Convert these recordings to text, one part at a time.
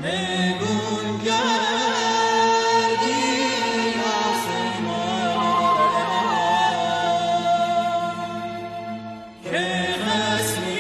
Negun geldi Yaseman Ke hasni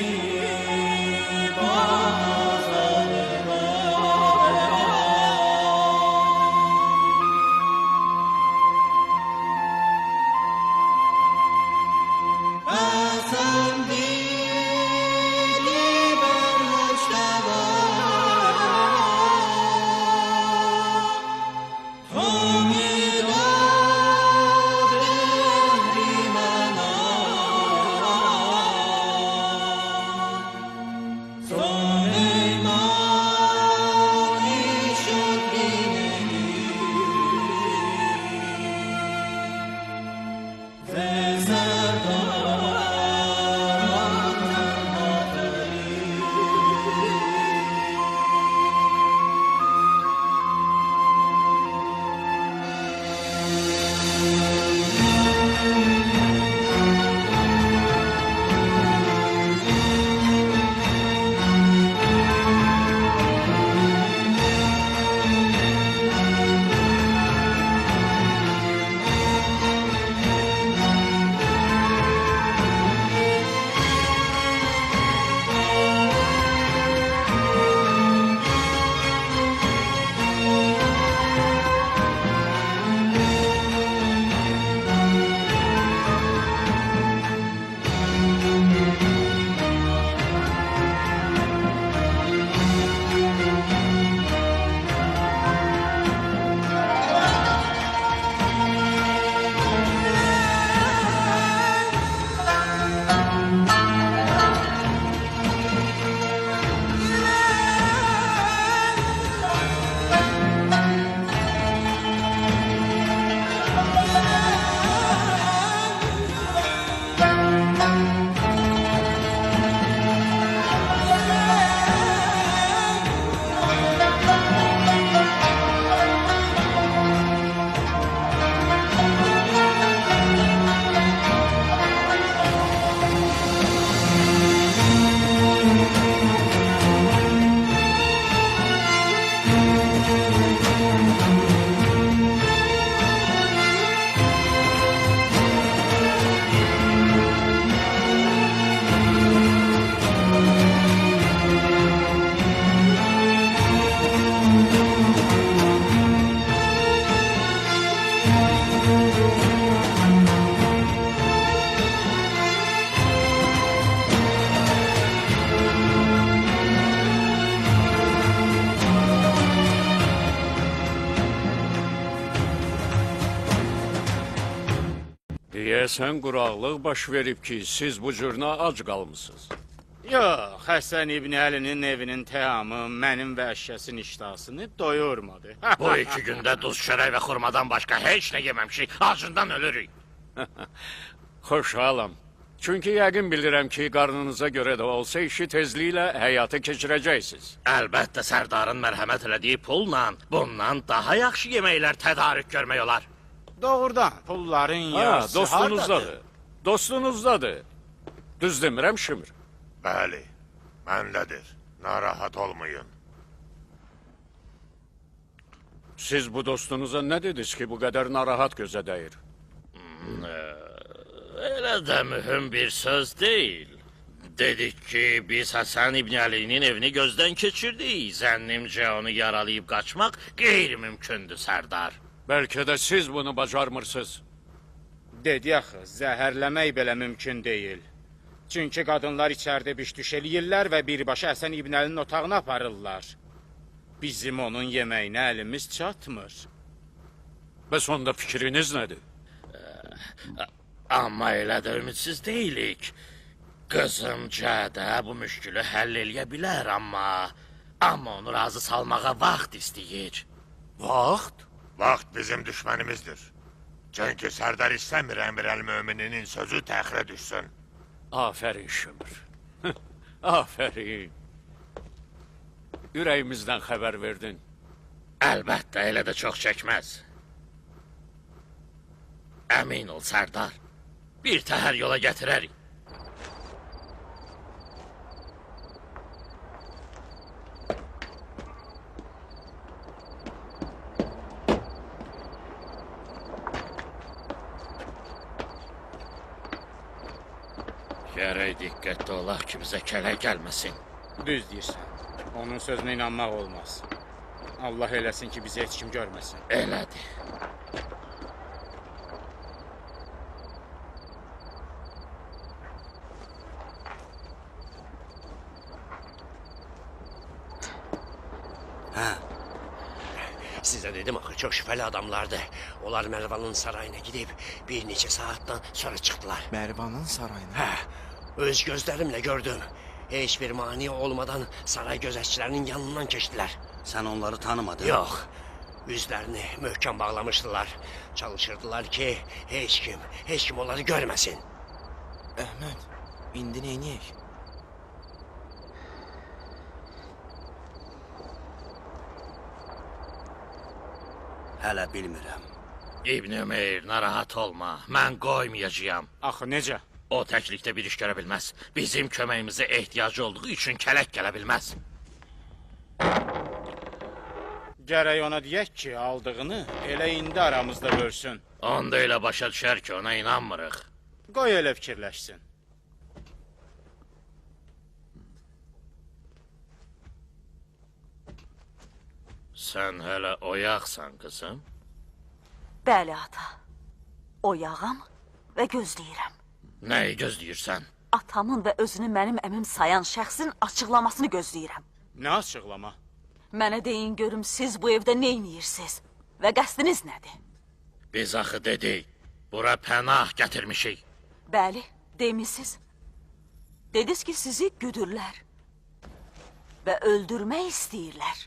Deyəsən quraqlıq baş verib ki, siz bu cürna ac qalmısınız. Yox, Həsən İbn Əlinin evinin təamı mənim və əşyəsin iştahsını doyurmadı. Bu 2 gündə duz, çörək və xurmadan başqa heç nə yeməmişik, acından ölürük. Xoşhalam. Çünki yəqin bilirəm ki, qarnınıza görə də olsa işi tezliklə həyata keçirəcəksiniz. Əlbəttə Sərdarın mərhəmət elədiyi pulla bundan daha yaxşı yeməklər tədarük görmək olar. Doğrudan, pulların yarısı dostunuzdadır. Dostunuzdadır. Düz demirəm Şimir. Bəli, məndədir. Narahat olmayın. Siz bu dostunuza nə dediniz ki, bu qədər narahat gözə dəyir? Elə də mühüm bir söz deyil. Dedik ki, biz Həsən İbn Əlinin evini gözdən keçirdik. Zənnimcə onu yaralayıb qaçmaq qeyri-mümkündür, Sərdar. Bəlkə də siz bunu bacarmırsınız. Dedi axı, zəhərləmək belə mümkün deyil. Çünki qadınlar içəridə biş-düş eləyirlər və birbaşa Həsən İbn Əlinin otağına aparırlar. Bizim onun yeməyinə əlimiz çatmır. Bəs onda fikriniz nədir? Amma elə də ümidsiz deyilik. Qızımca da bu müşkülü həll eləyə bilər, amma onu razı salmağa vaxt istəyir. Vaxt? Vaxt bizim düşmənimizdir. Çünki Sərdar istəmir Əmir Əl-Mömininin sözü təxirə düşsün. Afərin Şimir. Afərin. Ürəyimizdən xəbər verdin. Əlbəttə, elə də çox çəkməz. Əmin ol, Sərdar. Bir təhər yola gətirərik. Gərək diqqətli olaq ki, bizə kələk gəlməsin. Düz deyirsən. Onun sözünə inanmaq olmaz. Allah eləsin ki, bizi heç kim görməsin. Elədir. Sizə dedim axı, çox şübhəli adamlardı. Onlar Mərvanın sarayına gidib bir neçə saatdan sonra çıxdılar. Mərvanın sarayına? Hə, öz gözlərimlə gördüm. Heç bir mani olmadan saray gözətçilərinin yanından keçdilər. Sən onları tanımadın? Yox, üzlərini möhkəm bağlamışdılar. Çalışırdılar ki, heç kim onları görməsin. Əhməd, indi neyniyək? Hələ bilmirəm. İbn Ömeyr, narahat olma. Mən qoymayacağam. Axı necə? O təklikdə bir iş görə bilməz. Bizim köməyimizə ehtiyacı olduğu üçün kələk gələ bilməz. Gərək ona deyək ki, aldığını elə indi aramızda bölsün. Onda elə başa düşər ki, ona inanmırıq. Qoy elə fikirləşsin. Sən hələ oyaqsan, qızım. Bəli, ata. Oyağam və gözləyirəm. Nəyi gözləyirsən? Atamın və özünü mənim əmim sayan şəxsin açıqlamasını gözləyirəm. Nə açıqlama? Mənə deyin görüm, siz bu evdə neyniyirsiniz və qəsdiniz nədir? Biz axı dedik, bura pənah gətirmişik. Bəli, demisiz. Dediniz ki, sizi güdürlər və öldürmək istəyirlər.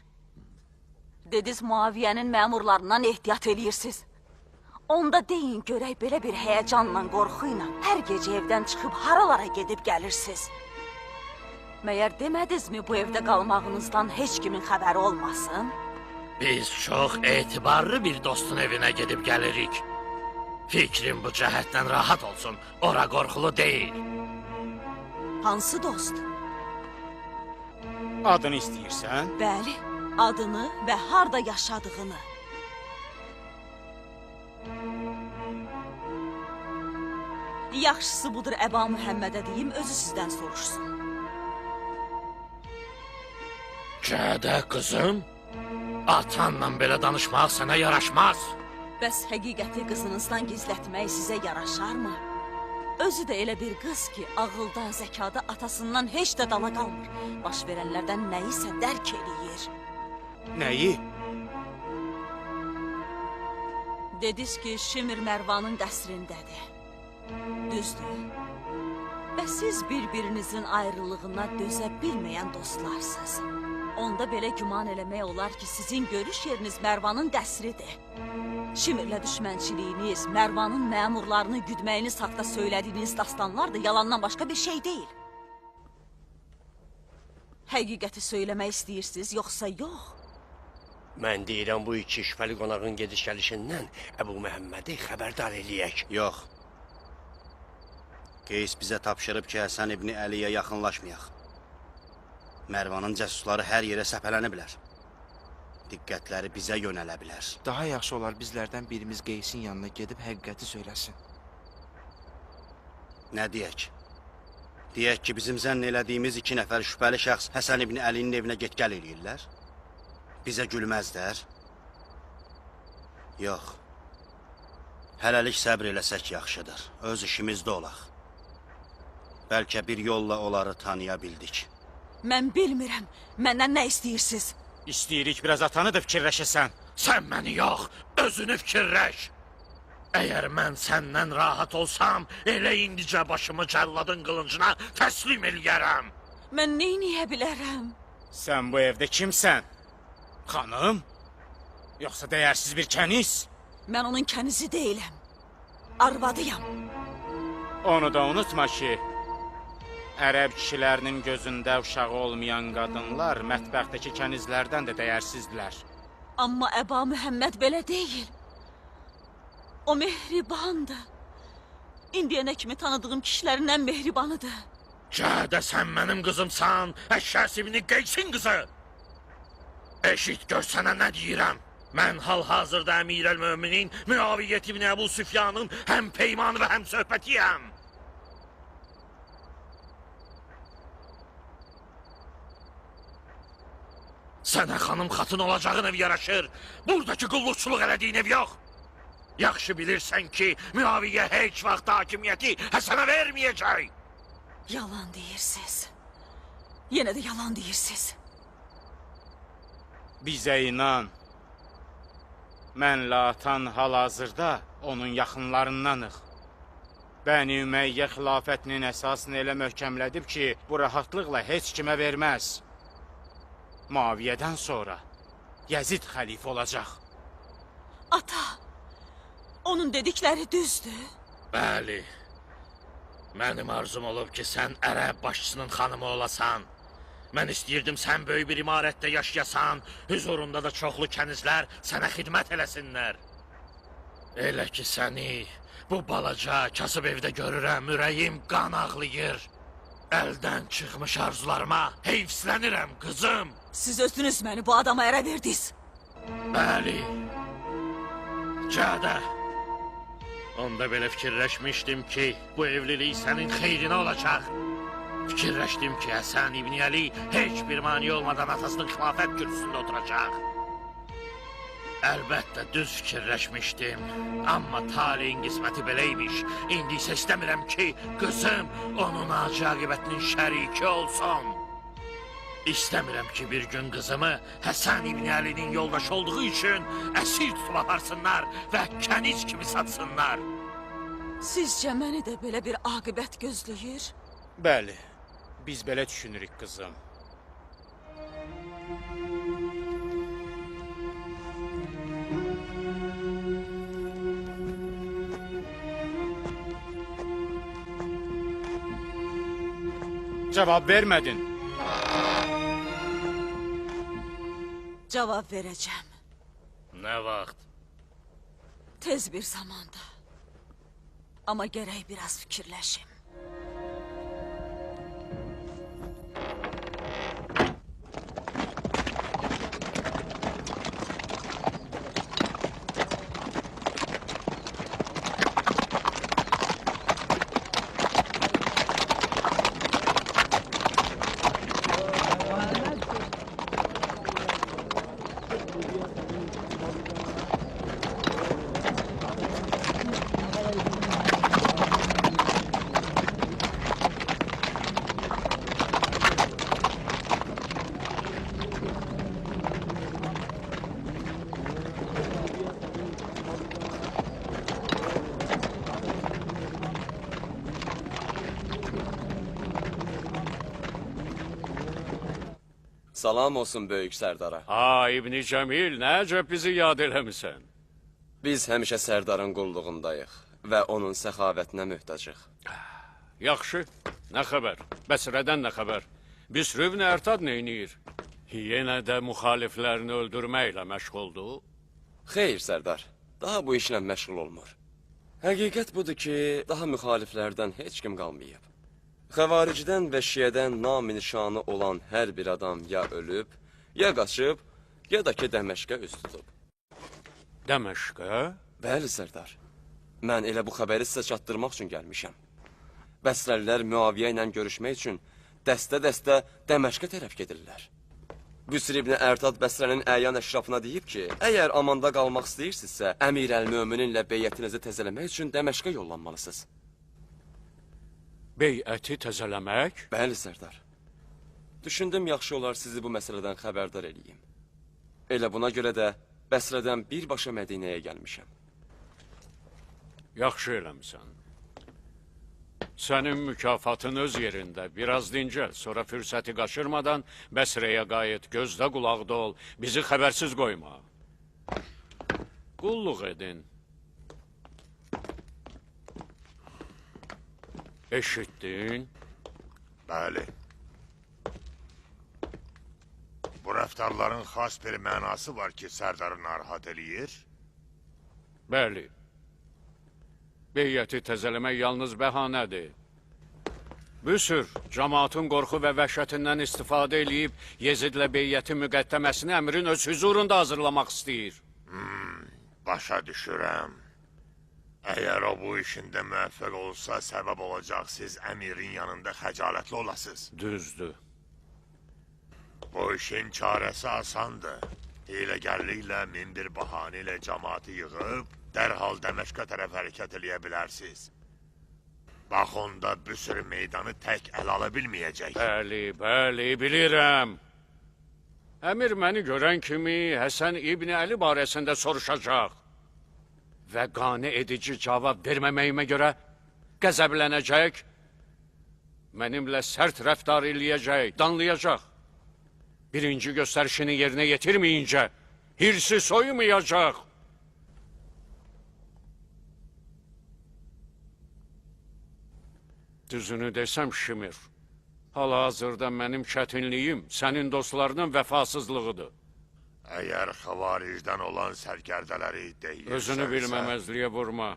Dediniz, Muaviyyənin məmurlarından ehtiyat eləyirsiniz. Onda deyin görək belə bir həyəcanla, qorxu ilə hər gecə evdən çıxıb haralara gedib gəlirsiniz. Məyər demədinizmi bu evdə qalmağınızdan heç kimin xəbəri olmasın? Biz çox etibarlı bir dostun evinə gedib gəlirik. Fikrim bu cəhətdən rahat olsun, ora qorxulu deyil. Hansı dost? Adını istəyirsən? Bəli, adını və harda yaşadığını. Yaxşısı budur, Əba Mühəmmədə deyim, özü sizdən soruşsun. Cədə qızım, atanla belə danışmaq sənə yaraşmaz. Bəs həqiqəti qızınızdan gizlətmək sizə yaraşarmı? Özü də elə bir qız ki, ağılda, zəkada atasından heç də dala qalmır. Baş verənlərdən nəyisə dərk eləyir. Nəyi? Dediniz ki, Şimir Mərvanın qəsrindədir. Düzdür. Və siz bir-birinizin ayrılığına dözə bilməyən dostlarsınız. Onda belə güman eləmək olar ki, sizin görüş yeriniz Mərvanın qəsridir. Şimirlə düşmənçiliyiniz, Mərvanın məmurlarını güdməyiniz haqda söylədiyiniz dastanlar da yalandan başqa bir şey deyil. Həqiqəti söyləmək istəyirsiniz, yoxsa yox? Mən deyirəm bu iki şübhəli qonağın gediş-gəlişindən Əbu Məhəmmədi xəbərdar eləyək. Yox. Qeys bizə tapşırıb ki, Həsən İbni Əliyə yaxınlaşmayaq. Mərvanın cəsusları hər yerə səpələnə bilər. Diqqətləri bizə yönələ bilər. Daha yaxşı olar bizlərdən birimiz Qeysin yanına gedib həqiqəti söyləsin. Nə deyək? Deyək ki, bizim zənn elədiyimiz 2 nəfər şübhəli şəxs Həsən İbni Əlinin evinə get-gəl eləyirlər. Bizə gülməzlər. Yox. Hələlik səbr eləsək yaxşıdır. Öz işimizdə olaq. Bəlkə bir yolla onları tanıya bildik. Mən bilmirəm, məndən nə istəyirsiniz? İstəyirik biraz atanı da fikirləşəsən. Sən məni yox, özünü fikirləş. Əgər mən səndən rahat olsam, elə indicə başımı cəlladın qılıncına təslim eləyərəm. Mən neyniyə bilərəm? Sən bu evdə kimsən? Xanım? Yoxsa dəyərsiz bir kəniz? Mən onun kənizi deyiləm. Arvadıyam. Onu da unutma ki, ərəb kişilərinin gözündə uşağı olmayan qadınlar mətbəxdəki kənizlərdən də dəyərsizdirlər. Amma Əba Mühəmməd belə deyil. O mehribandır. İndiyənə kimi tanıdığım kişilərin ən mehribanıdır. Cədə sən mənim qızımsan, Əşşəs İbni Qeysin qızı. Eşit gör sənə nə deyirəm. Mən hal-hazırda Əmirəl-Möminin Müaviyyət İbni Əbu Süfyanın həm peymanı və həm söhbətiyəm. Sənə xanım xatın olacağın ev yaraşır. Buradakı qulluqçuluq elədiyin ev yox. Yaxşı bilirsən ki, Müaviyə heç vaxt hakimiyyəti Həsənə verməyəcək. Yalan deyirsiniz. Yenə də yalan deyirsiniz. Bizə inan. Mən Latan hal-hazırda onun yaxınlarındanıq. Bəni Ümeyyə xilafətinin əsasını elə möhkəmlədib ki, bu rahatlıqla heç kimə verməz. Muaviyyədən sonra Yezid xəlifə olacaq. Ata, onun dedikləri düzdür. Bəli. Mənim arzum olub ki, sən ərəb başçısının xanımı olasan. Mən istəyirdim sən böyük bir imarətdə yaşayasan, hüzurunda da çoxlu kənizlər sənə xidmət eləsinlər. Elə ki səni bu balaca kasıb evdə görürəm, ürəyim qan ağlayır. Əldən çıxmış arzularıma heyfslənirəm, qızım. Siz özünüz məni bu adama ərə verdiniz. Bəli. Cadə. Onda belə fikirləşmişdim ki, bu evlilik sənin xeyrinə olacaq. Fikirləşdim ki, Həsən İbni Əli heç bir mani olmadan atasının xilafət kürsüsündə oturacaq. Əlbəttə düz fikirləşmişdim. Amma taleyin qisməti beləymiş. İndi isə istəmirəm ki, qızım onun acı-aqibətinin şəriki olsun. İstəmirəm ki, bir gün qızımı Həsən İbni Əlinin yoldaşı olduğu üçün əsir tutub aparsınlar və kəniz kimi satsınlar. Sizcə məni də belə bir aqibət gözləyir? Bəli, biz belə düşünürük, qızım. Cavab vermədin. Cavab verəcəm. Nə vaxt? Tez bir zamanda. Amma gərək biraz fikirləşim. Salam olsun böyük sərdara. Ha, İbni Cəmil, nə əcəb bizi yad eləmisən? Biz həmişə sərdarın qulluğundayıq və onun səxavətinə möhtacıq. Yaxşı, nə xəbər? Bəsrədən nə xəbər? Büsrü ibn Ərtad neyniyir? Yenə də müxaliflərini öldürməklə məşğuldur. Xeyr, sərdar, daha bu işlə məşğul olmur. Həqiqət budur ki, daha müxaliflərdən heç kim qalmayıb. Xəvaricdən və şiyədən nam-nişanı olan hər bir adam ya ölüb, ya qaçıb, ya da ki Dəməşqə üz tutub. Dəməşqə? Bəli, sərdar. Mən elə bu xəbəri sizə çatdırmaq üçün gəlmişəm. Bəsrəlilər Müaviyə ilə görüşmək üçün dəstə-dəstə Dəməşqə tərəf gedirlər. Büsr ibn Ərtad Bəsrənin əyan əşrafına deyib ki, əgər amanda qalmaq istəyirsinizsə, Əmir əl-Mömininlə beyyətinizi təzələmək üçün Dəməşqə yollanmalısınız. Beyəti təzələmək? Bəli, sərdar. Düşündüm, yaxşı olar sizi bu məsələdən xəbərdar edeyim. Elə buna görə də Bəsrədən birbaşa Mədinəyə gəlmişəm. Yaxşı eləmisən. Sənin mükafatın öz yerində. Biraz dincəl, sonra fürsəti qaçırmadan Bəsrəyə qayıt, gözdə qulaqda ol, bizi xəbərsiz qoyma. Qulluq edin. Eşitdin? Bəli. Bu rəftarların xas bir mənası var ki, sərdarı narahat eləyir. Bəli. Beyyəti təzələmək yalnız bəhanədir. Büsür, cəmaatın qorxu və vəhşətindən istifadə eləyib, Yezidlə beyyəti müqəddəməsini əmrin öz hüzurunda hazırlamaq istəyir. Başa düşürəm. Əgər o bu işində müvəffəq olsa, səbəb olacaq siz əmirin yanında xəcalətli olasınız. Düzdür. Bu işin çaresi asandır. Hiləgərliklə min bir bahanə ilə cəmaatı yığıb, dərhal Dəməşqə tərəf hərəkət eləyə bilərsiniz. Bax onda bir sürü meydanı tək əl ala bilməyəcək. Bəli, bəli, bilirəm. Əmir məni görən kimi Həsən İbni Əli barəsində soruşacaq. Və qane edici cavab verməməyimə görə qəzəblənəcək. Mənimlə sərt rəftar eləyəcək, danlayacaq. Birinci göstərişini yerinə yetirməyincə hirsi soymayacaq. Düzünü desəm Şimir, hal-hazırda mənim çətinliyim sənin dostlarının vəfasızlığıdır. Əgər xavaricdən olan sərkərdələri deyirsənsə... Özünü bilməməzliyə vurma.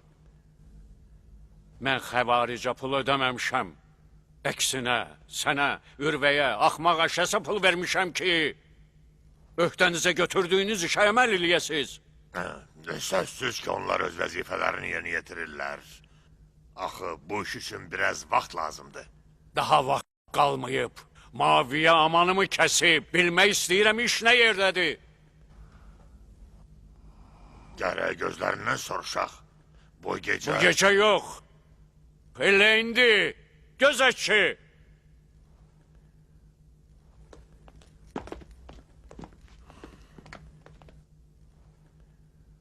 Mən xəvaricə pul ödəməmişəm. Əksinə, sənə, ürvəyə, axmaq əşəsə pul vermişəm ki, öhdənizə götürdüyünüz işə əməl eləyəsiz. Sözsüz ki, onlar öz vəzifələrini yerinə yetirirlər. Axı, bu iş üçün biraz vaxt lazımdır. Daha vaxt qalmayıb, maviyə amanımı kəsib, bilmək istəyirəm iş nə yerdədir. Gərək gözlərindən soruşaq. Bu gecə... Bu gecə yox. Elə indi. Gözət ki.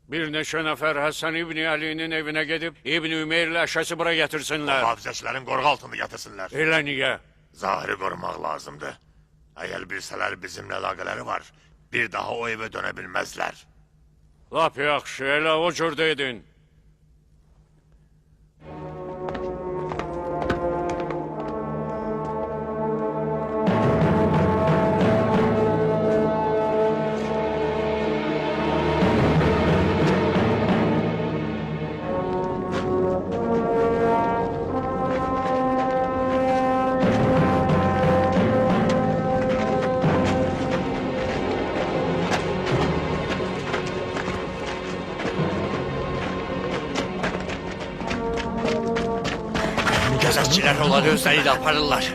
Bir neçə nəfər Həsən İbni Əlinin evinə gedib, İbni Ümeyrlə əşəsi bura gətirsinlər. Mühafizəçilərin qoruq altında yatırsınlar. Elə niyə? Zahiri qorumaq lazımdır. Əgər bilsələr bizimlə əlaqələri var, bir daha o evə dönə bilməzlər. Lap yaxşı, elə o cür dedin. Gözətçilər onları özləri ilə aparırlar.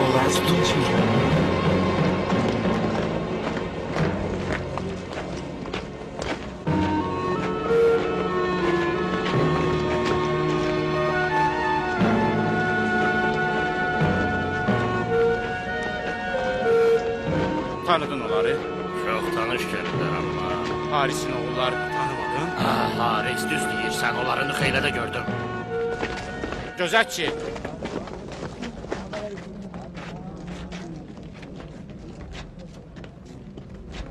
Onları tutun çünkü. Tanıdın onları? Çox tanış gəlirlər amma. Harisin oğullarını tanımadın? Haris düz deyirsən, onların xeylə də gördüm. Gözətçi.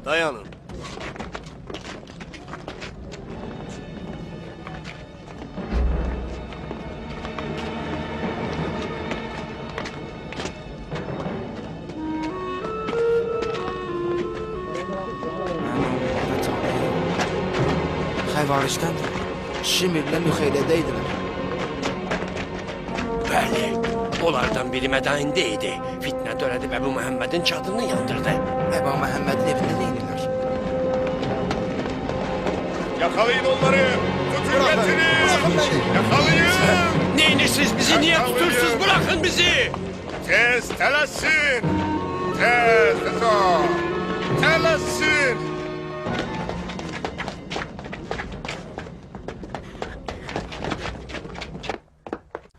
Dayanın. Xəvaricdəndir. Şimirlə müxeylədəydilər. Bəli, onlardan biri mədayində idi. Fitnə törədib Əbu Məhəmmədin çadırını yandırdı. Əba Məhəmmədin evində neynirlər? Yakalayın onları! Tutun getirin! Yakalayın! Neyinirsiniz bizi, niye tutursunuz? Bırakın bizi! Tez tələsin! Tez o! Tələsin!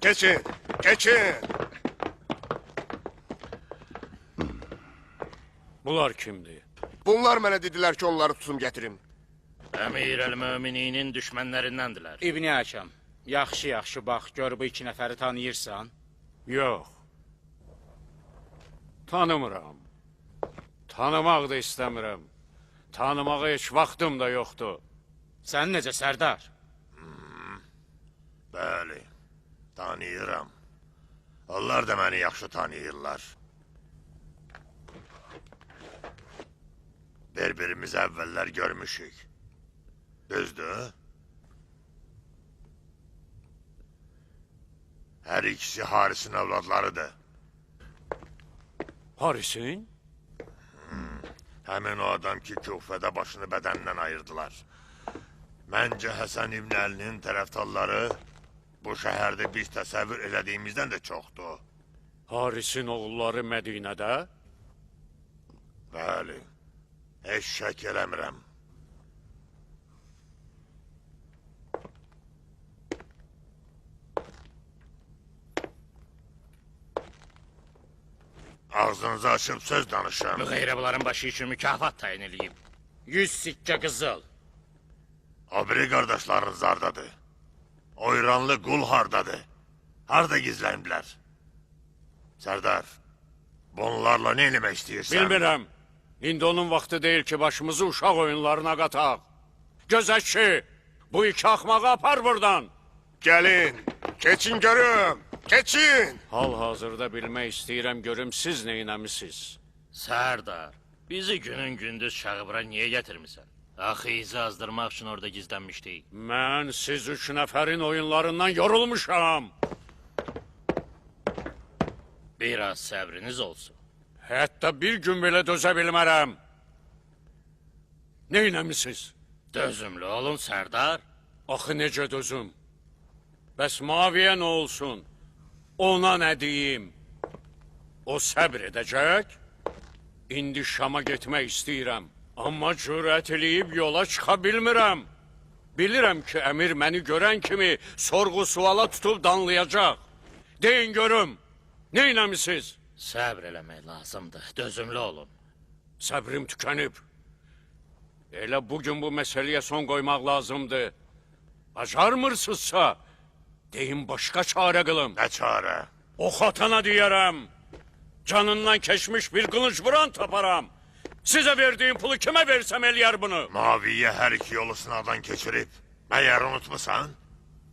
Geçin! Geçin! Bunlar kimdir? Bunlar mənə dedilər ki, onları tutum gətirim. Əmir əl-Mömininin düşmənlərindəndirlər. İbni Həkəm, yaxşı bax, gör bu iki nəfəri tanıyırsan. Yox. Tanımıram. Tanımaq da istəmirəm. Tanımağa heç vaxtım da yoxdur. Sən necə, Sərdar? Bəli, tanıyıram. Onlar da məni yaxşı tanıyırlar. Bir-birimizi əvvəllər görmüşük. Düzdür? Hər ikisi Harisin evladlarıdır. Harisin? Həmin o adam ki, Küfədə başını bədəndən ayırdılar. Məncə Həsən İbn Əlinin tərəfdarları Bu şəhərdə biz təsəvvür elədiyimizdən də çoxdur. Harisin oğulları Mədinədə? Bəli, heç şək eləmirəm. Ağzınızı açıb söz danışın. Bu qeyrəbların başı üçün mükafat tayin eləyib. 100 sikkə qızıl. O biri qardaşlarınız hardadır? O İranlı qul hardadır? Harda gizləniblər? Sərdar, bunlarla nə eləmək istəyirsən? Bilmirəm. İndi onun vaxtı deyil ki, başımızı uşaq oyunlarına qataq. Gözətçi, bu iki axmağı apar buradan. Gəlin, keçin görüm, keçin. Hal-hazırda bilmək istəyirəm, görüm siz neynəmisiniz? Sərdar, bizi günün gündüz çağıbıra niyə gətirmisən? Axı izi azdırmaq üçün orada gizlənmişdik. Mən siz üç nəfərin oyunlarından yorulmuşam. Biraz səbriniz olsun. Hətta bir gün belə dözə bilmərəm. Neynəmisiniz? Dözümlü olun Sərdar. Axı necə dözüm? Bəs Maviyə nə olsun? Ona nə deyim? O səbr edəcək? İndi Şama getmək istəyirəm. Amma cürət eləyib yola çıxa bilmirəm. Bilirəm ki, əmir məni görən kimi sorğu-suala tutub danlayacaq. Deyin görüm, neynəmisiniz? Səbr eləmək lazımdır, dözümlü olun. Səbrim tükənib. Elə bugün bu məsələyə son qoymaq lazımdır. Bacarmırsınızsa, deyin başqa çarə qılım. Nə çarə? Ox atana deyərəm. Canından keçmiş bir qılınc vuran taparam. Sizə verdiyim pulu kimə versəm eləyər bunu? Maviyə hər iki yolu sınavdan keçirib. Məyər unutmusan?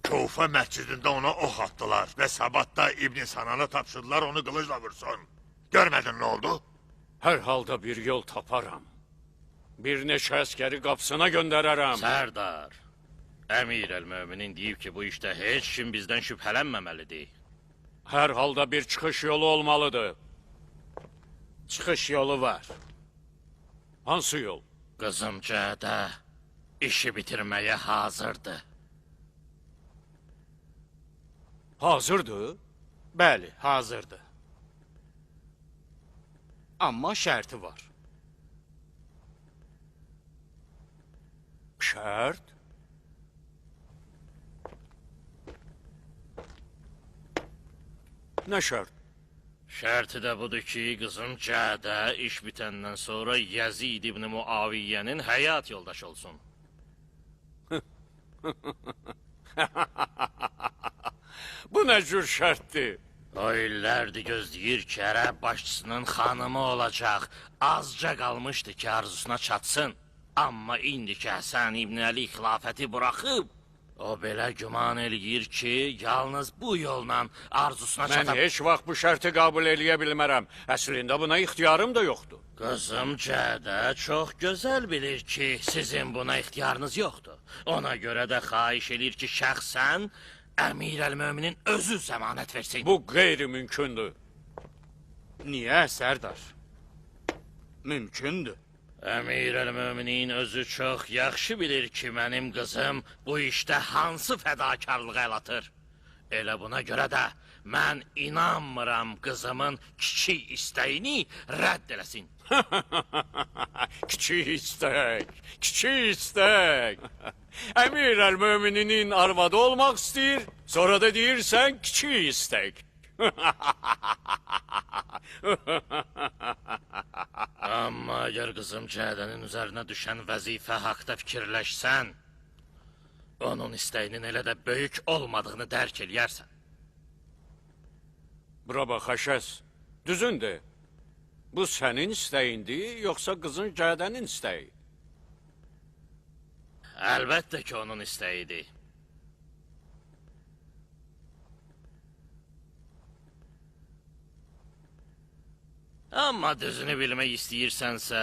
Kufa məscidində ona ox atdılar və sabahda İbn Sanana tapşırdılar onu qılıcla vursun. Görmədin nə oldu? Hər halda bir yol taparam. Bir neçə əskəri qapısına göndərərəm. Sərdar, Əmir el-Möminin deyib ki, bu işdə heç kim bizdən şübhələnməməlidir. Hər halda bir çıxış yolu olmalıdır. Çıxış yolu var. Hansı yol? Qızım Cədə işi bitirməyə hazırdır. Hazırdır? Bəli, hazırdır. Amma şərti var. Şərt? Nə şərt? Şərti də budur ki, qızım Cədə iş bitəndən sonra Yəzid ibn Muaviyyənin həyat yoldaşı olsun. Bu nə cür şərtdir? O illərdir gözləyir ki, ərəb başçısının xanımı olacaq. Azca qalmışdı ki, arzusuna çatsın. Amma indi ki, Həsən İbn Əli xilafəti buraxıb, o belə güman eləyir ki, yalnız bu yolla arzusuna Mən çata... heç vaxt bu şərti qəbul eləyə bilmərəm. Əslində buna ixtiyarım da yoxdur. Qızım Cədə çox gözəl bilir ki, sizin buna ixtiyarınız yoxdur. Ona görə də xahiş edir ki, şəxsən Əmir el-Möminin özü zəmanət versin. Bu qeyri-mümkündür. Niyə, Sərdar? Mümkündür. Əmir el-Möminin özü çox yaxşı bilir ki, mənim qızım bu işdə hansı fədakarlığı əl atır. Elə buna görə də mən inanmıram qızımın kiçik istəyini rədd eləsin. Kiçik istək, kiçik istək. Əmir el-Mömininin arvadı olmaq istəyir, sonra da deyirsən kiçik istək. Amma əgər qızım Cədənin üzərinə düşən vəzifə haqda fikirləşsən, onun istəyinin elə də böyük olmadığını dərk eləyərsən. Bura bax, Xəşəs, düzündür. Bu sənin istəyindir, yoxsa qızın Cədənin istəyi? Əlbəttə ki, onun istəyidir. Amma düzünü bilmək istəyirsənsə,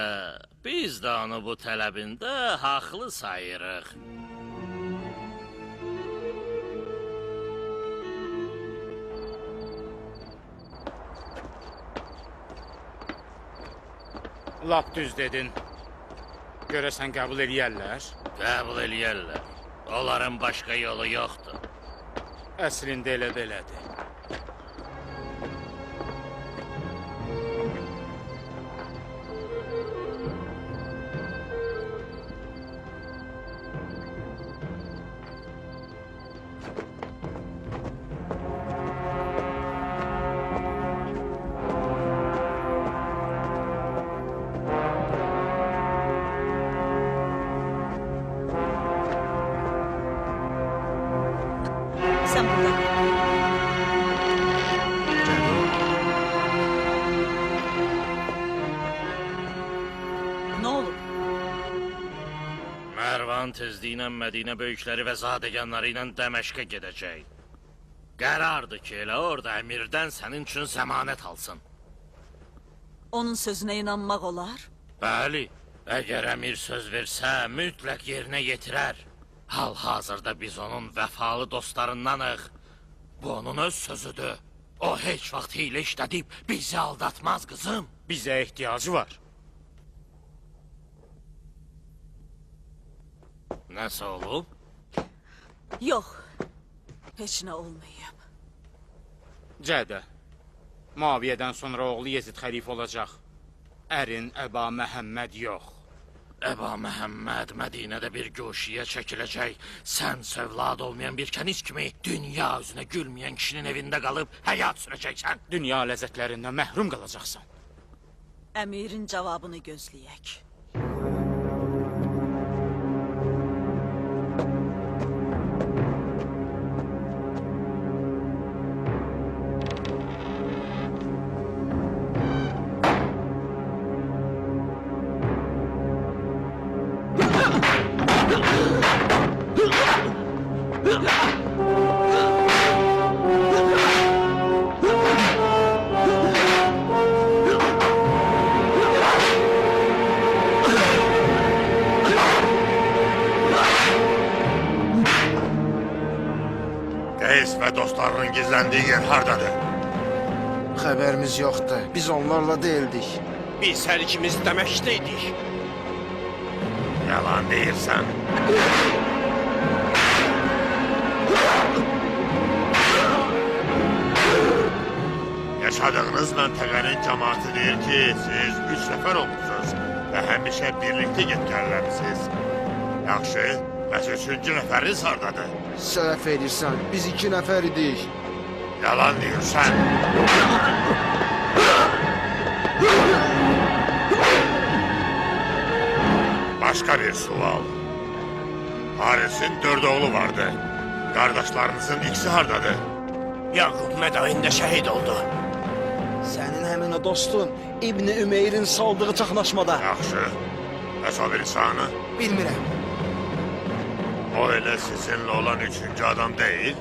biz də onu bu tələbində haqlı sayırıq. Lap düz dedin. Görəsən qəbul eləyərlər? Qəbul eləyərlər. Onların başqa yolu yoxdur. Əslində elə də elədi. Sen burada. Ne olur? Mərvan tezliklə Mədinə böyükləri və zadəganları ilə Dəməşqə gedəcək. Qərardır ki, elə orada əmirdən sənin üçün zəmanət alsın. Onun sözüne inanmak olar. Bəli, əgər əmir söz versə, mütləq yerinə yetirər. Hal-hazırda biz onun vəfalı dostlarındanıq. Bu onun öz sözüdür. O heç vaxt hiylə işlədib bizi aldatmaz qızım. Bizə ehtiyacı var. Nəsə olub? Yok. Heç ne olmayayım. Cədə, Muaviyyədən sonra oğlu Yezid xəlifə olacaq. Ərin Əba Məhəmməd yox. Əba Məhəmməd Mədinədə bir göşiyə çəkiləcək. Sən sövlad olmayan bir kəniz kimi dünya üzünə gülməyən kişinin evində qalıb həyat sürəcəksən. Dünya ləzzətlərindən məhrum qalacaqsan. Emirin cevabını gözleyek. Reis və dostlarının gizləndiyi yer hardadır? Xəbərimiz yoxdur. Biz onlarla deyildik. Biz hər ikimiz Dəməşqdəydik. Yalan deyirsən. Yaşadığınız məntəqənin cəmaatı deyir ki, siz 3 nəfər olmuşsunuz və həmişə birlikdə getgərləmisiniz. Yaxşı, bəs 3-cü nəfəriniz hardadır? Səhv edirsən. Biz 2 nəfər idik. Yalan deyirsən. Başqa bir sual. Haris'in 4 oğlu vardı. Qardaşlarınızın ikisi hardadır? Yaqub Mədayində şəhid oldu. Sənin həmin o dostun İbni Ümeyrin saldığı çaxnaşmada. Yaxşı. Bəs o birisanı? Bilmirəm. O elə sizinlə olan 3-cü adam deyil.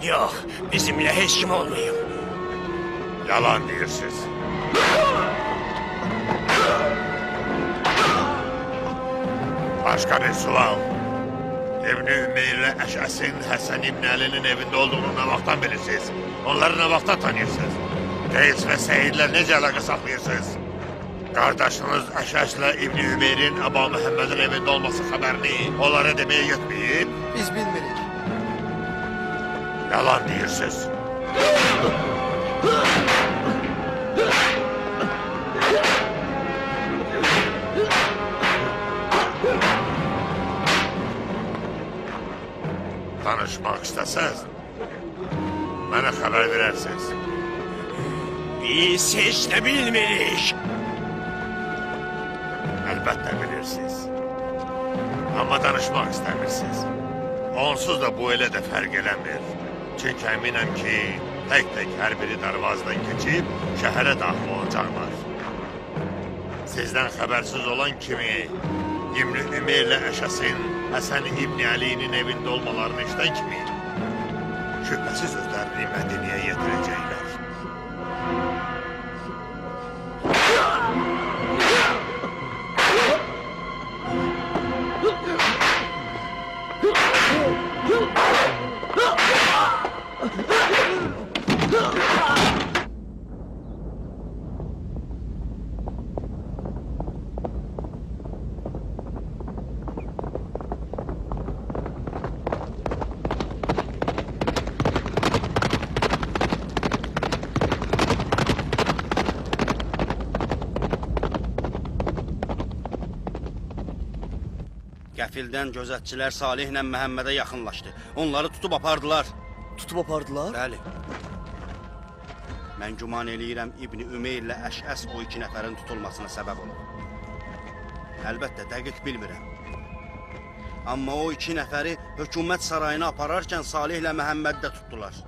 Yox, bizimlə heç kim olmayıb. Yalan deyirsiniz. Başqa bir sual. İbni Ümeyrlə Əşəsin Həsən İbn Əlinin evində olduğunu nə vaxtdan bilirsiniz? Onları nə vaxtdan tanıyırsınız? Reis və Seyidlə necə əlaqə saxlayırsınız? Qardaşınız Əşəslə İbni Ümeyrin Əba Məhəmmədin evində olması xəbərini onlara deməyə yetməyib? Biz bilmirik. Yalan deyirsiniz. Danışmaq istəsəz, mənə xəbər verərsiniz. Biz heç də bilmirik. Əlbəttə bilirsiniz. Amma danışmaq istəmirsiniz. Onsuz da bu elə də fərq eləmir. Çünki əminəm ki, tək-tək hər biri darvazdan keçib şəhərə daxil olacaqlar. Sizdən xəbərsiz olan kimi İbn Ümeyrlə Əşəsin Həsən İbn Əlinin evində olmalarını işdən kimi şübhəsiz özlərini Mədiniyə yetirəcəklər. Qəfildən gözətçilər Salihlə Məhəmmədə yaxınlaşdı. Onları tutub apardılar. Tutub apardılar? Bəli. Mən güman eləyirəm İbni Ümeyrlə Əşəs o iki nəfərin tutulmasına səbəb olur. Əlbəttə, dəqiq bilmirəm. Amma o iki nəfəri hökumət sarayına apararkən Salihlə Məhəmməd də tutdular.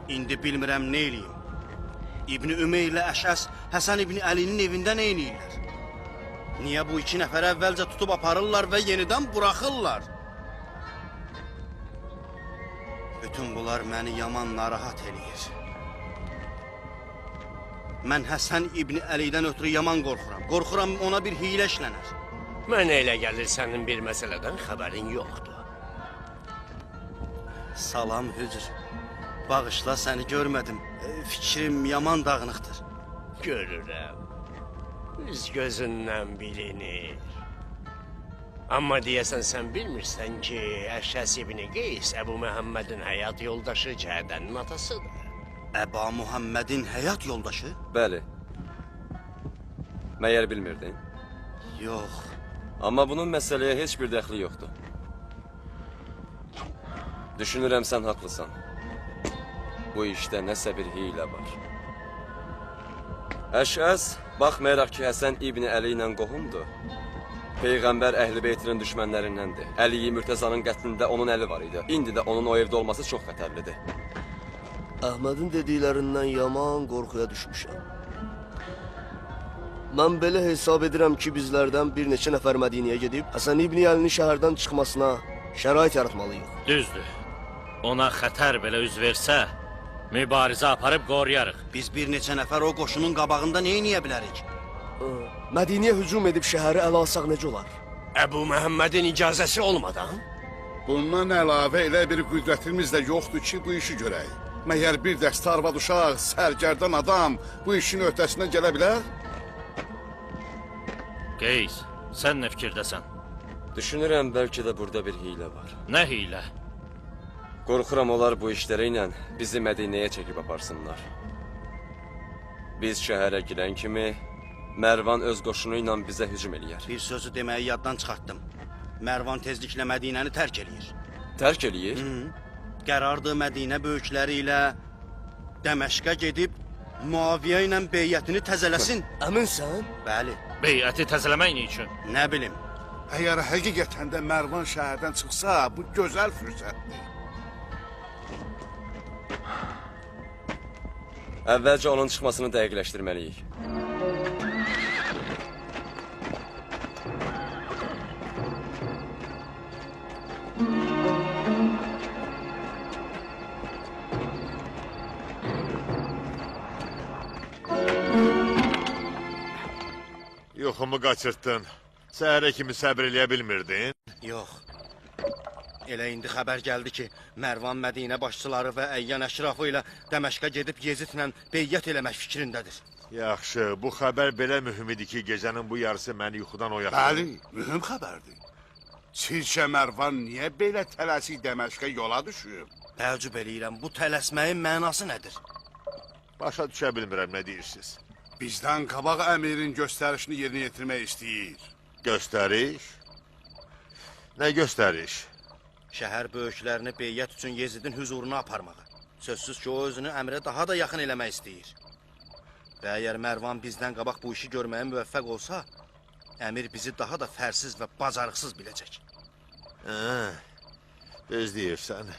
İndi bilmirəm nə eləyim. İbni Ümeyrlə Əşəs Həsən İbni Əlinin evində nə eləyirlər? Niyə bu iki nəfəri əvvəlcə tutub aparırlar və yenidən buraxırlar? Bütün bunlar məni yaman narahat eləyir. Mən Həsən İbni Əlidən ötürü yaman qorxuram. Qorxuram ona bir hiylə işlənər. Mənə elə gəlir sənin bir məsələdən xəbərin yoxdur. Salam Hücr. Bağışla, səni görmədim. Fikrim yaman dağınıqdır. Görürəm. Üz gözündən bilinir. Amma deyəsən sən bilmirsən ki, Əşəs İbni Qeys Əbu Məhəmmədin həyat yoldaşı Cəhədənin atasıdır. Əba Muhammedin həyat yoldaşı? Bəli. Məyər bilmirdin? Yox. Amma bunun məsələyə heç bir dəxli yoxdur. Düşünürəm sən haqlısan. Bu işdə nəsə bir hiylə var. Əşəs, baxmayaraq ki, Həsən İbni Əli ilə qohumdur. Peyğəmbər Əhl-i Beytinin düşmənlərindəndir. Əli Mürtəzanın qətlində onun əli var idi. İndi də onun o evdə olması çox xətərlidir. Əhmədin dediklərindən yaman qorxuya düşmüşəm. Mən belə hesab edirəm ki, bizlərdən bir neçə nəfər Mədinəyə gedib Həsən İbni Əlinin şəhərdən çıxmasına şərait yaratmalıyıq. Düzdür. Ona xətər belə üz versə, mübarizə aparıb qoruyarıq. Biz bir neçə nəfər o qoşunun qabağında nə eləyə bilərik? Mədinəyə hücum edib şəhəri ələ alsaq necə olar? Əbu Məhəmmədin icazəsi olmadan? Bundan əlavə elə bir qüdrətimiz də yoxdur ki, bu işi görək. Məyər bir dəstə arvad uşaq, sərgərdan adam bu işin öhdəsinə gələ bilər? Qeys, sən nə fikirdəsən? Düşünürəm, bəlkə də burada bir hiylə var. Nə hiylə? Qorxuram onlar bu işləri ilə bizi Mədinəyə çəkib aparsınlar. Biz şəhərə girən kimi Mərvan öz qoşunu ilə bizə hücum eləyər. Bir sözü deməyi yaddan çıxartdım. Mərvan tezliklə Mədinəni tərk eləyir. Tərk eləyir? Qərardı Mədinə böyükləri ilə Dəməşqə gedib Muaviyə ilə beyyətini təzələsin. Əminsən? Bəli. Beyyəti təzələmək nə üçün? Nə bilim. Əgər həqiqətən də Mərvan şəhərdən çıxsa, bu gözəl fürsətdir. Əvvəlcə onun çıxmasını dəqiqləşdirməliyik. Yuxumu qaçırtdın. Səhərə kimi səbr eləyə bilmirdin? Yox. Elə indi xəbər gəldi ki, Mərvan Mədinə başçıları və Əyyan əşrafı ilə Dəməşqə gedib Yezidlə beyyət eləmək fikrindədir. Yaxşı, bu xəbər belə mühüm idi ki, gecənin bu yarısı məni yuxudan oyatdı. Bəli, mühüm xəbərdir. Sizcə Mərvan niyə belə tələsik Dəməşqə yola düşüb? Təəccüb eləyirəm, bu tələsməyin mənası nədir? Başa düşə bilmirəm, nə deyirsiniz? Bizdən qabaq əmirin göstərişini yerinə yetirmək istəyir. Göstəriş? Nə göstəriş? Şəhər böyüklərini beyyət üçün Yezidin hüzuruna aparmağı. Sözsüz ki, o özünü əmrə daha da yaxın eləmək istəyir. Və əgər Mərvan bizdən qabaq bu işi görməyə müvəffəq olsa, əmir bizi daha da fərsiz və bacarıqsız biləcək. Düz deyirsən.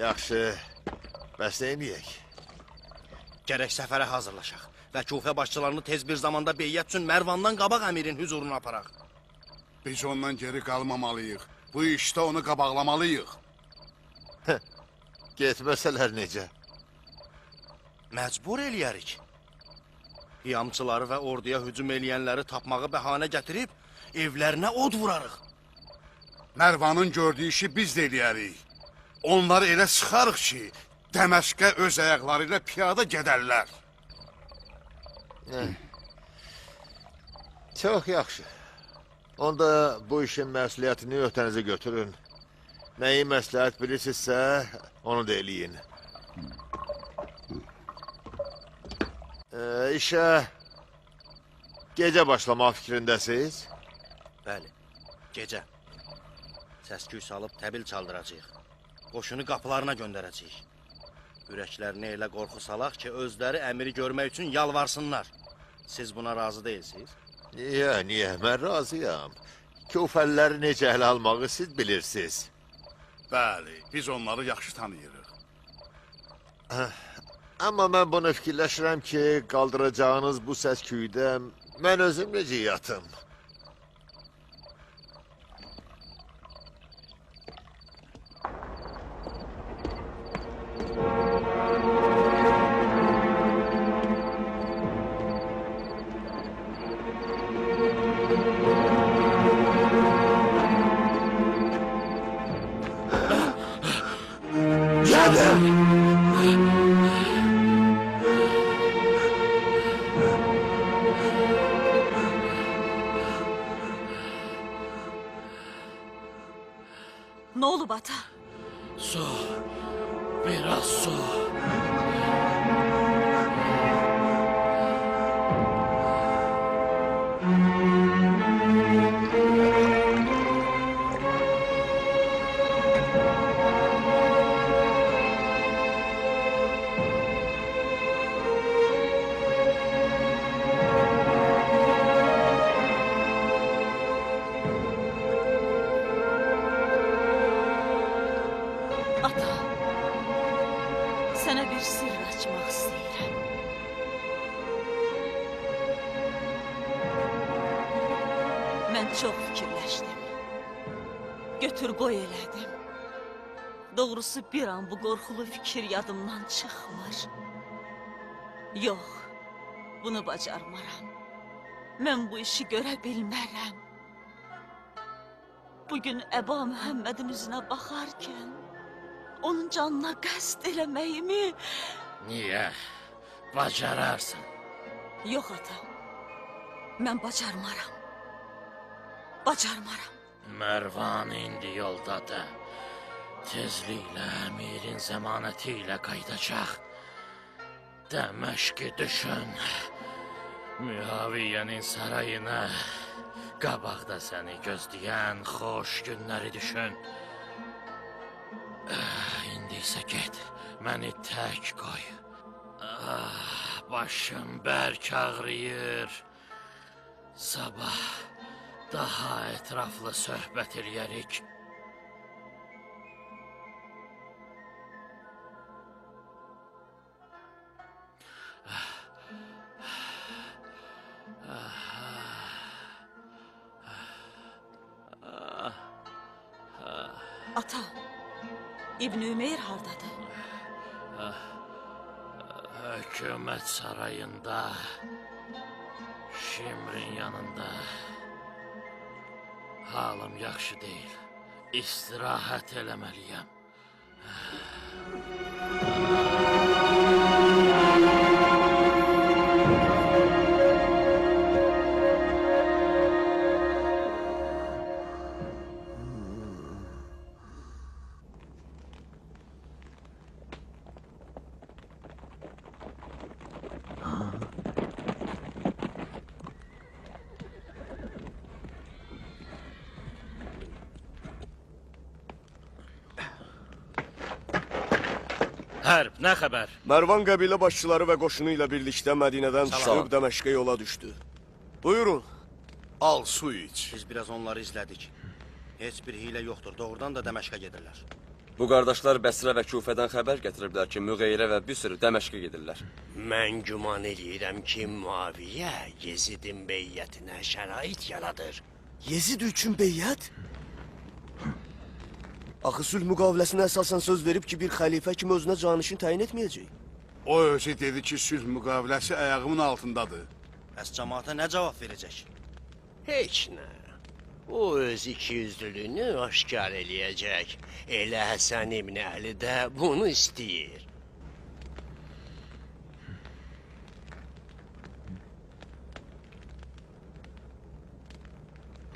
Yaxşı, bəs nə eləyək? Gərək səfərə hazırlaşaq və Kufə başçılarını tez bir zamanda beyyət üçün Mərvandan qabaq əmirin hüzuruna aparaq. Biz ondan geri qalmamalıyıq. Bu işdə onu qabaqlamalıyıq. Getməsələr necə? Məcbur eləyərik. Yamçıları və orduya hücum eləyənləri tapmağı bəhanə gətirib, evlərinə od vurarıq. Mərvanın gördüyü işi biz də eləyərik. Onları elə sıxarıq ki, Dəməşqə öz ayaqları ilə piyada gedərlər. Çox yaxşı. Onda bu işin məsuliyyətini öhdənizə götürün. Nəyi məsləhət bilirsinizsə, onu da eləyin. İşə Gecə başlamaq fikrindəsiz? Bəli, gecə. Səsküy salıb təbil çaldıracağıq. Qoşunu qapılarına göndərəcəyik. Ürəklərinə elə qorxu salaq ki, özləri əmiri görmək üçün yalvarsınlar. Siz buna razı deyilsiniz? Niyə? Mən razıyam. Kufəlləri necə ələ almağı siz bilirsiniz. Bəli, biz onları yaxşı tanıyırıq. Amma mən bunu fikirləşirəm ki, qaldıracağınız bu səsküydə mən özüm necə yatım? Ne olub ata? Su, biraz su. Ata, sənə bir sır açmaq istəyirəm. Mən çox fikirləşdim. Götür qoy elədim. Doğrusu bir an bu qorxulu fikir yadımdan çıxmır. Yox, bunu bacarmaram. Mən bu işi görə bilmərəm. Bugün Əba Məhəmmədin üzünə baxarkən onun canına qəsd eləməyimi... Niyə? Bacararsan. Yox ata, mən bacarmaram. Bacarmaram. Mərvan indi yoldadır. Tezliklə əmirin zəmanəti ilə qayıdacaq. Dəməşqi düşün. Müaviyyənin sarayına. Qabaqda səni gözləyən xoş günləri düşün. İndi isə get, məni tək qoy. Başım bərk ağrıyır. Sabah daha ətraflı söhbət eləyərik. Ata, İbn Ümeyr hardadır? Hökumət sarayında, Şimrin yanında. Halım yaxşı deyil. İstirahət eləməliyəm. Hərb, nə xəbər? Mərvan qəbilə başçıları və qoşunu ilə birlikdə Mədinədən çıxıb Dəməşqə yola düşdü. Buyurun. Al su iç. Biz biraz onları izlədik. Heç bir hilə yoxdur, doğrudan da Dəməşqə gedirlər. Bu qardaşlar Bəsrə və Kufədən xəbər gətiriblər ki, Müğeyrə və Büsr Dəməşqə gedirlər. Mən güman eləyirəm ki, Muaviyyə Yezidin beyyətinə şərait yaradır. Yezid üçün beyyət? Axı sülh müqaviləsinə əsasən söz verib ki, bir xəlifə kimi özünə canişin təyin etməyəcək. O özü dedi ki, sülh müqaviləsi ayağımın altındadır. Bəs cəmaata nə cavab verəcək? Heç nə. O öz ikiyüzlülüyünü aşkar eləyəcək. Elə Həsən İbn Əli də bunu istəyir.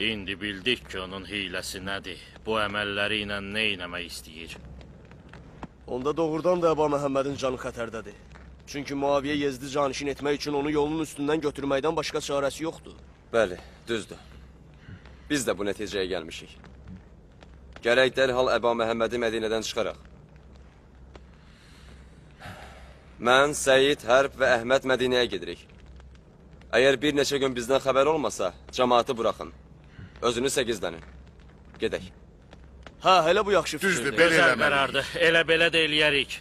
İndi bildik ki, onun hiləsi nədir? Bu əməlləri ilə nə eləmək istəyir? Onda doğrudan da Əba Məhəmmədin canı xətərdədir. Çünki Muaviyə Yezdi canişin etmək üçün onu yolunun üstündən götürməkdən başqa çarəsi yoxdur. Bəli, düzdür. Biz də bu nəticəyə gəlmişik. Gərək dərhal Əba Məhəmmədi Mədinədən çıxaraq. Mən, Səyid, Hərb və Əhməd Mədinəyə gedirik. Əgər bir neçə gün bizdən xəbər olmasa, cəmaatı buraxın. Özünüzsə gizlənin. Gedək. Hə, elə bu yaxşı fikirdir. Düzdür, belə Gözəl eləməliyik. qərardır. Elə belə də eləyərik.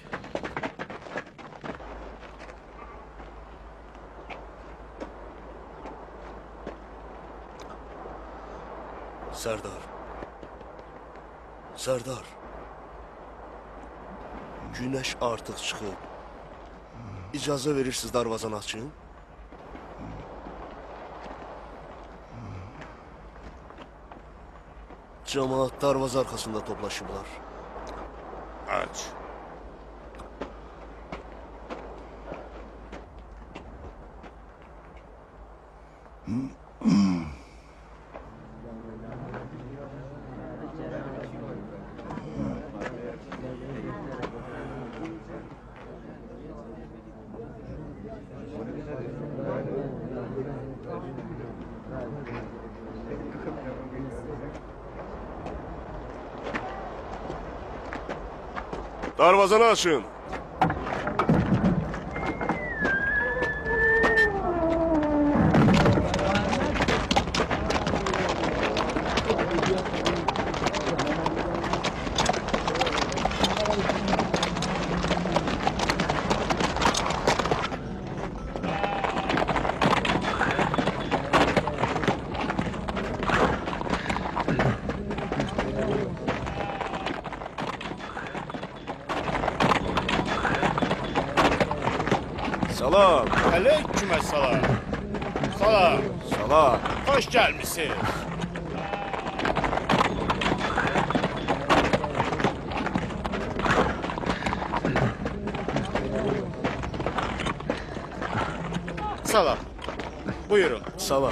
Sərdar. Sərdar. Günəş artıq çıxıb. İcazə verirsiniz darvazanı açın? Cəmaat darvaza arxasında toplaşıblar. Aç. Darvazanı açın. Salam. Aleykümselam. Salam. Salam. Hoş gelmişsiniz. Salam. Buyurun. Salam.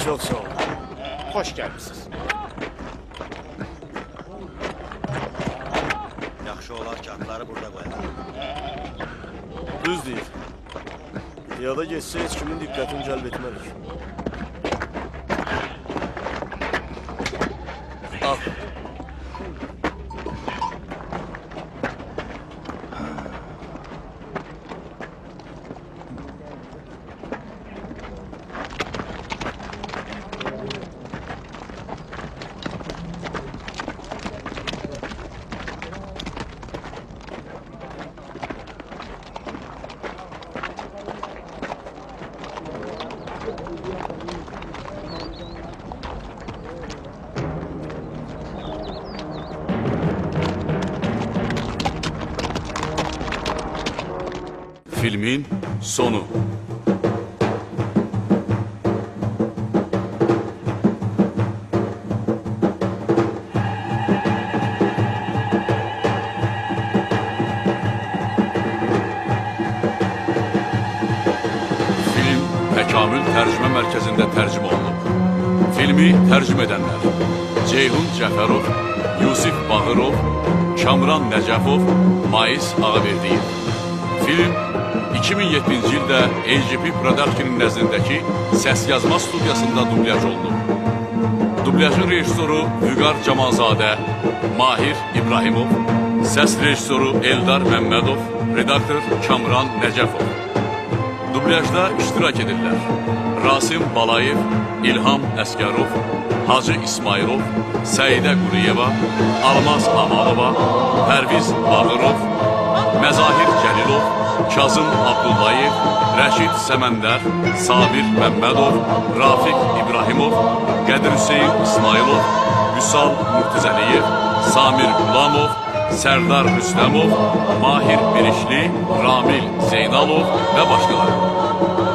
Çox sağ olun. Hoş gelmişsiniz. Yaxşı olar ki, atları burada qoyaq. Düz deyil. Piyada geçsə heç kimin diqqətini cəlb etmərik. Al. Filmin sonu. Film Təkamül Tərcümə Mərkəzində tərcümə olunub. Filmi tərcümə edənlər: Ceyhun Cəfərov, Yusif Bağırov, Kamran Nəcəfov, Mais Ağaverdiyev. Film 2007-ci ildə AGP Production-in nəzdindəki səs yazma studiyasında dublyaj olunub. Dublyajın rejissoru Vüqar Camalzadə, Mahir İbrahimov, səs rejissoru Eldar Məmmədov, redaktor Kamran Nəcəfov. Dublyajda iştirak edirlər: Rasim Balayev, İlham Əskərov, Hacı İsmailov, Səidə Quriyeva, Almaz Amalova, Pərviz Bağırov, Məzahir Cəlilov, Kazım Abdullayev, Rəşid Səməndər, Sabir Məmmədov, Rafiq İbrahimov, Qədir Hüseyin İsmailov, Vüsal Murtuzəliyev, Samir Qulamov, Sərdar Rüstəmov, Mahir Birişli, Ramil Zeynalov və başqaları.